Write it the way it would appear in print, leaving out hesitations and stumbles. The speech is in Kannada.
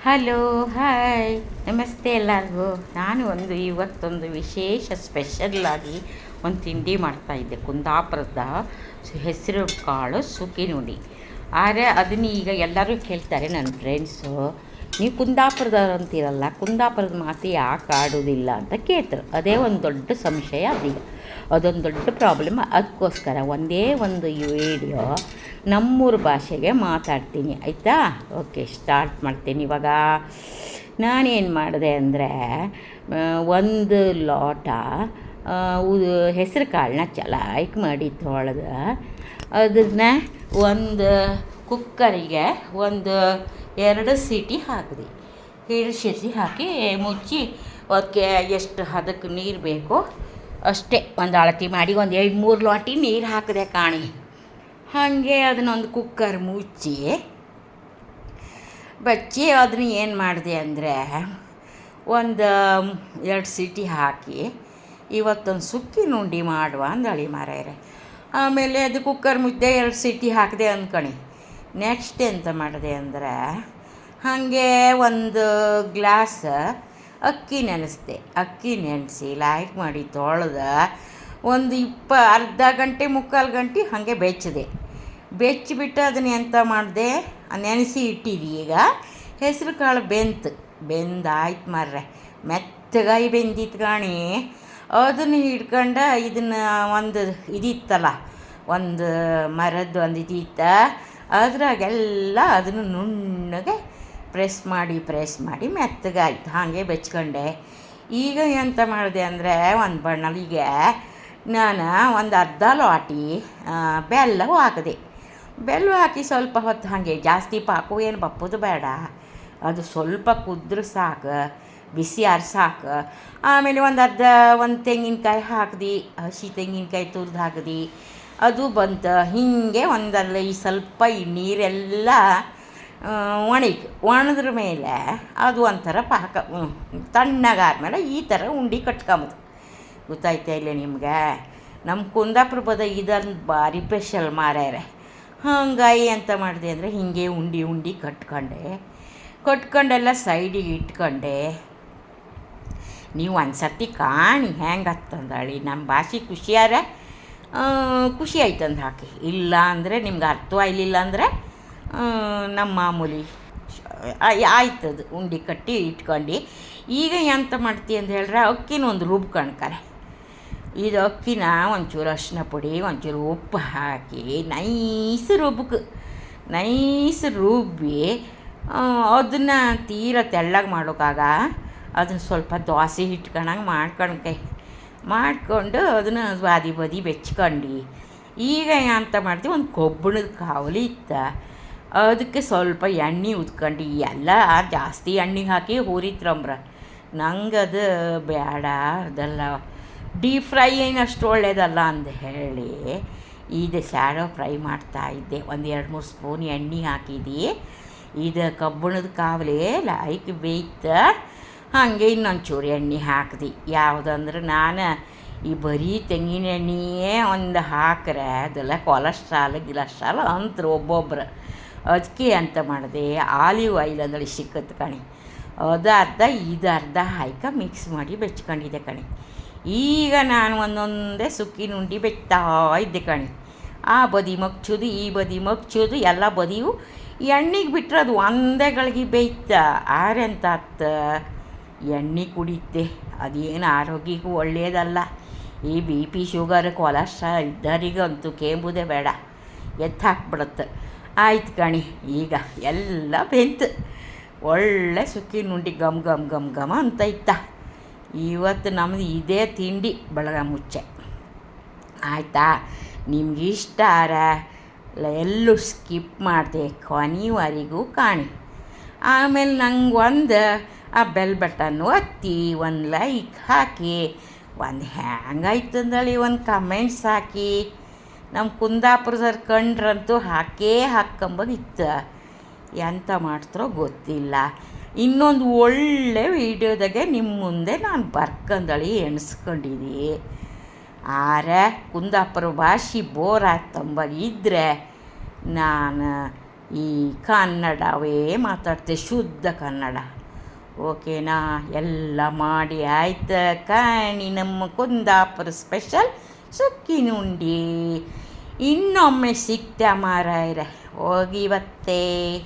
ಹಲೋ, ಹಾಯ್, ನಮಸ್ತೆ ಎಲ್ಲರಿಗೂ. ನಾನು ಇವತ್ತೊಂದು ವಿಶೇಷ ಸ್ಪೆಷಲ್ಲಾಗಿ ಒಂದು ತಿಂಡಿ ಮಾಡ್ತಾಯಿದ್ದೆ. ಕುಂದಾಪುರದ ಹೆಸರು ಕಾಳು ಸುಗ್ಗಿ ನುಡಿ. ಆದರೆ ಅದನ್ನ ಈಗ ಎಲ್ಲರೂ ಕೇಳ್ತಾರೆ ನನ್ನ ಫ್ರೆಂಡ್ಸು, ನೀವು ಕುಂದಾಪುರದವ್ರು ಅಂತೀರಲ್ಲ, ಕುಂದಾಪುರದ ಮಾತು ಯಾಕೆ ಆಡೋದಿಲ್ಲ ಅಂತ ಕೇಳ್ತಾರೆ. ಅದೇ ಒಂದು ದೊಡ್ಡ ಸಂಶಯ ಅದೀಗ, ಅದೊಂದು ದೊಡ್ಡ ಪ್ರಾಬ್ಲಮ್. ಅದಕ್ಕೋಸ್ಕರ ಒಂದೇ ಒಂದು ವಿಡಿಯೋ ನಮ್ಮೂರ ಭಾಷೆಗೆ ಮಾತಾಡ್ತೀನಿ, ಆಯಿತಾ? ಓಕೆ, ಸ್ಟಾರ್ಟ್ ಮಾಡ್ತೀನಿ ಇವಾಗ. ನಾನೇನು ಮಾಡಿದೆ ಅಂದರೆ, ಒಂದು ಲೋಟ ಹೆಸರು ಕಾಳನ್ನ ಚಲಾಯ್ಕೆ ಮಾಡಿ ತೊಳೆದು ಅದನ್ನು ಒಂದು ಕುಕ್ಕರಿಗೆ ಒಂದು 2 ಸೀಟಿ ಹಾಕಿದೆ. 2 ಸೀಟಿ ಹಾಕಿ ಮುಚ್ಚಿ ಅದಕ್ಕೆ ಎಷ್ಟು ಹದಕ್ಕೆ ನೀರು ಬೇಕೋ ಅಷ್ಟೇ ಒಂದು ಅಳತೆ ಮಾಡಿ ಒಂದು 2-3 ಲೋಟ ನೀರು ಹಾಕಿದೆ ಕಾಣಿ. ಹಾಗೆ ಅದನ್ನೊಂದು ಕುಕ್ಕರ್ ಬಚ್ಚಿ ಅದನ್ನ ಏನು ಮಾಡಿದೆ ಅಂದರೆ, ಒಂದು 2 ಸೀಟಿ ಹಾಕಿ ಇವತ್ತೊಂದು ಸುಕ್ಕಿ ನುಂಡಿ ಮಾಡುವ ಅಂದಳಿ ಮಾರಾಯರೆ. ಆಮೇಲೆ ಅದು ಕುಕ್ಕರ್ ಮುದ್ದೆ 2 ಸೀಟಿ ಹಾಕಿದೆ ಅಂದ್ಕಣಿ. ನೆಕ್ಸ್ಟ್ ಎಂತ ಮಾಡಿದೆ ಅಂದರೆ, ಹಾಗೆ ಒಂದು ಗ್ಲಾಸ್ ಅಕ್ಕಿ ನೆನೆಸಿದೆ. ಅಕ್ಕಿ ನೆನೆಸಿ ಲಾಯ್ಕ್ ಮಾಡಿ ತೊಳೆದ ಒಂದು ಅರ್ಧ ಗಂಟೆ 3/4 ಗಂಟೆ ಹಾಗೆ ಬೆಚ್ಚಿಬಿಟ್ಟು ಅದನ್ನು ಎಂತ ಮಾಡಿದೆ, ನೆನೆಸಿ ಇಟ್ಟಿದ್ದೆ. ಈಗ ಹೆಸರು ಕಾಳು ಬೆಂದಾಯ್ತು ಮಾರ್ರೆ, ಮೆತ್ತಗಾಗಿ ಬೆಂದಿತ್ತು ಕಾಣಿ. ಅದನ್ನು ಹಿಡ್ಕೊಂಡು ಇದನ್ನು ಒಂದು ಇದಿತ್ತಲ್ಲ, ಒಂದು ಮರದ್ದು ಒಂದು ಇದಿತ್ತ, ಅದ್ರಾಗೆಲ್ಲ ಅದನ್ನು ನುಣ್ಣಗೆ ಪ್ರೆಸ್ ಮಾಡಿ ಮೆತ್ತಗಾಯ್ತು. ಹಾಗೆ ಬೆಚ್ಕೊಂಡೆ. ಈಗ ಎಂತ ಮಾಡಿದೆ ಅಂದರೆ, ಒಂದು ಬಣ್ಣಲಿಗೆ ನಾನು ಒಂದು ಅರ್ಧ ಲೋಟಿ ಬೆಲ್ಲ ಹಾಕಿದೆ. ಬೆಲ್ಲ ಹಾಕಿ ಸ್ವಲ್ಪ ಹೊತ್ತು ಹಾಗೆ, ಜಾಸ್ತಿ ಪಾಕು ಏನು ಬಪ್ಪೋದು ಬೇಡ, ಅದು ಸ್ವಲ್ಪ ಕುದ್ರೆ ಸಾಕು, ಬಿಸಿ ಆರು ಸಾಕು. ಆಮೇಲೆ ಒಂದು ತೆಂಗಿನಕಾಯಿ ಹಾಕಿದೆ, ಹಸಿ ತೆಂಗಿನಕಾಯಿ ತುರಿದು ಹಾಕಿದೆ. ಅದು ಬಂತು. ಹೀಗೆ ಒಂದಲ್ಲಿ ಸ್ವಲ್ಪ ಈ ನೀರೆಲ್ಲ ಒಣದ್ರ ಮೇಲೆ ಅದು ಒಂಥರ ಪಾಕ ತಣ್ಣಗಾದ್ಮೇಲೆ ಈ ಥರ ಉಂಡೆ ಕಟ್ಕೊಂಬುದು. ಗೊತ್ತಾಯ್ತಾ ಇಲ್ಲ ನಿಮಗೆ? ನಮ್ಮ ಕುಂದಾಪುರ ಬದ ಇದೊಂದು ಭಾರಿ ಸ್ಪೆಷಲ್ ಮಾರ್ಯಾರೆ. ಹಂಗಾಗಿ ಎಂತ ಮಾಡಿದೆ ಅಂದರೆ, ಹೀಗೆ ಉಂಡೆ ಕಟ್ಕೊಂಡೆಲ್ಲ ಸೈಡಿಗೆ ಇಟ್ಕೊಂಡೆ. ನೀವು ಒಂದು ಸರ್ತಿ ಕಾಣಿ ಹೆಂಗೆ ಹತ್ತಂದಳಿ. ನಮ್ಮ ಭಾಷೆ ಖುಷಿ ಆಯ್ತಂದು ಹಾಕಿ. ಇಲ್ಲ ಅಂದರೆ ನಿಮ್ಗೆ ಅರ್ಥವಾಗಲಿಲ್ಲ ಅಂದರೆ ನಮ್ಮ ಮಾಮೂಲಿ ಆಯ್ತದು. ಉಂಡೆ ಕಟ್ಟಿ ಇಟ್ಕೊಂಡು ಈಗ ಎಂತ ಮಾಡ್ತೀವಿ ಅಂತ ಹೇಳಿದ್ರೆ, ಅಕ್ಕಿನ ಒಂದು ರುಬ್ಕಣ್ಕರೆ. ಇದು ಅಕ್ಕಿನ ಒಂಚೂರು ಅರಿಶಿನ ಪುಡಿ, ಒಂಚೂರು ಉಪ್ಪು ಹಾಕಿ ನೈಸ್ ರುಬ್ಬಿ ಅದನ್ನು ತೀರಾ ತೆಳ್ಳಗೆ ಮಾಡೋಕ್ಕಾಗ ಅದನ್ನು ಸ್ವಲ್ಪ ದೋಸೆ ಹಿಟ್ಕೊಂಡಂಗೆ ಮಾಡ್ಕೊಂಡು ಅದನ್ನು ಬದಿ ಬೆಚ್ಕೊಂಡು. ಈಗ ಎಂತ ಮಾಡ್ತೀವಿ, ಒಂದು ಕಬ್ಬಿಣದ ಕಾವಲಿ ಇತ್ತು, ಅದಕ್ಕೆ ಸ್ವಲ್ಪ ಎಣ್ಣೆ ಉದ್ಕೊಂಡು, ಎಲ್ಲ ಜಾಸ್ತಿ ಎಣ್ಣೆ ಹಾಕಿ ಹುರಿತ್ರಂಬ್ರ. ನಂಗದು ಬೇಡ, ಅದೆಲ್ಲ ಡೀಪ್ ಫ್ರೈ ಏನು ಅಷ್ಟು ಒಳ್ಳೆಯದಲ್ಲ ಅಂದ ಹೇಳಿ ಇದು ಶಾಡೋ ಫ್ರೈ ಮಾಡ್ತಾಯಿದ್ದೆ. ಒಂದು 2-3 ಸ್ಪೂನ್ ಎಣ್ಣೆ ಹಾಕಿದ್ದೆ. ಇದು ಕಬ್ಬಿಣದ ಕಾವಲಿ ಲಾಯ್ಕ್ ಬೇಯ್ತು. ಹಾಗೆ ಇನ್ನೊಂಚೂರು ಎಣ್ಣೆ ಹಾಕಿದೆ. ಯಾವುದಂದ್ರೆ, ನಾನು ಈ ಬರೀ ತೆಂಗಿನ ಎಣ್ಣೆಯೇ ಒಂದು ಹಾಕ್ರೆ ಅದೆಲ್ಲ ಗಿಲಸ್ಟ್ರಾಲ್ ಅಂತಾರೆ ಒಬ್ಬೊಬ್ರು. ಅದಕ್ಕೆ ಅಂತ ಮಾಡಿದೆ, ಆಲಿವ್ ಆಯಿಲ್ ಅಂದ್ರೆ ಸಿಕ್ಕತ್ತು ಕಣಿ, ಅದು ಅರ್ಧ ಇದು ಅರ್ಧ ಹಾಕಿ ಮಿಕ್ಸ್ ಮಾಡಿ ಬೆಚ್ಕೊಂಡಿದ್ದೆ ಕಣಿ. ಈಗ ನಾನು ಒಂದೊಂದೇ ಸುಕ್ಕಿ ನುಂಡಿ ಬೆಚ್ತಾ ಇದ್ದೆ ಕಣಿ. ಆ ಬದಿ ಮಗ್ಚೋದು, ಈ ಬದಿ ಮಗ್ಚೋದು, ಎಲ್ಲ ಬದಿಯು ಎಣ್ಣೆಗೆ ಬಿಟ್ಟರೆ ಅದು ಒಂದೇ ಗಳಿಗೆ ಬೇಯ್ತ. ಆರೆಂತ ಎಣ್ಣೆ ಕುಡಿಯುತ್ತೆ, ಅದೇನು ಆರೋಗ್ಯಕ್ಕೂ ಒಳ್ಳೆಯದಲ್ಲ. ಈ BP ಶುಗರ್ ಕೊಲೆಸ್ಟ್ರಾಲ್ ಇದ್ದರಿಗಂತೂ ಕೇಂಬುದೇ ಬೇಡ, ಹಾಕ್ಬಿಡುತ್ತೆ. ಆಯ್ತು ಕಣಿ. ಈಗ ಎಲ್ಲ ಬೆಂತು, ಒಳ್ಳೆ ಸುಕ್ಕಿ ನುಂಡಿ ಘಮ್ ಅಂತ ಇತ್ತ. ಇವತ್ತು ನಮ್ಮದು ಇದೇ ತಿಂಡಿ ಬೆಳಗ ಮುಚ್ಚೆ, ಆಯಿತಾ? ನಿಮ್ಗೆ ಇಷ್ಟ ಎಲ್ಲೂ ಸ್ಕಿಪ್ ಮಾಡಿದೆ ಕೊನೆವರೆಗೂ ಕಾಣಿ. ಆಮೇಲೆ ನಂಗೆ ಒಂದು ಆ ಬೆಲ್ ಬಟನ್ನು ಒತ್ತಿ, ಒಂದು ಲೈಕ್ ಹಾಕಿ, ಒಂದು ಹೆಂಗಾಯ್ತಂದಳಿ ಒಂದು ಕಮೆಂಟ್ಸ್ ಹಾಕಿ. ನಮ್ಮ ಕುಂದಾಪುರದವ್ರು ಕಂಡ್ರಂತೂ ಹಾಕ್ಕೊಂಬೋದಿತ್ತು. ಎಂತ ಮಾಡ್ತಾರೋ ಗೊತ್ತಿಲ್ಲ. ಇನ್ನೊಂದು ಒಳ್ಳೆ ವೀಡಿಯೋದಾಗೆ ನಿಮ್ಮ ಮುಂದೆ ನಾನು ಬರ್ಕಂದಳಿ ಎಣಿಸ್ಕೊಂಡಿದ್ದೆ. ಕುಂದಾಪುರ ಭಾಷೆ ಬೋರ್ ಆಗ್ತಂಬ ಇದ್ದರೆ ನಾನು ಈ ಕನ್ನಡವೇ ಮಾತಾಡ್ತೆ, ಶುದ್ಧ ಕನ್ನಡ. ಓಕೆನಾ? ಎಲ್ಲ ಮಾಡಿ ಆಯ್ತು ಕಾಣಿ ನಮ್ಮ ಕುಂದಾಪುರ ಸ್ಪೆಷಲ್ ಸುಕ್ಕಿನುಂಡಿ. ಇನ್ನೊಮ್ಮೆ ಸಿಗ್ತೆ ಮಾರಾಯರೆ, ಹೋಗಿ ಬತ್ತೇ.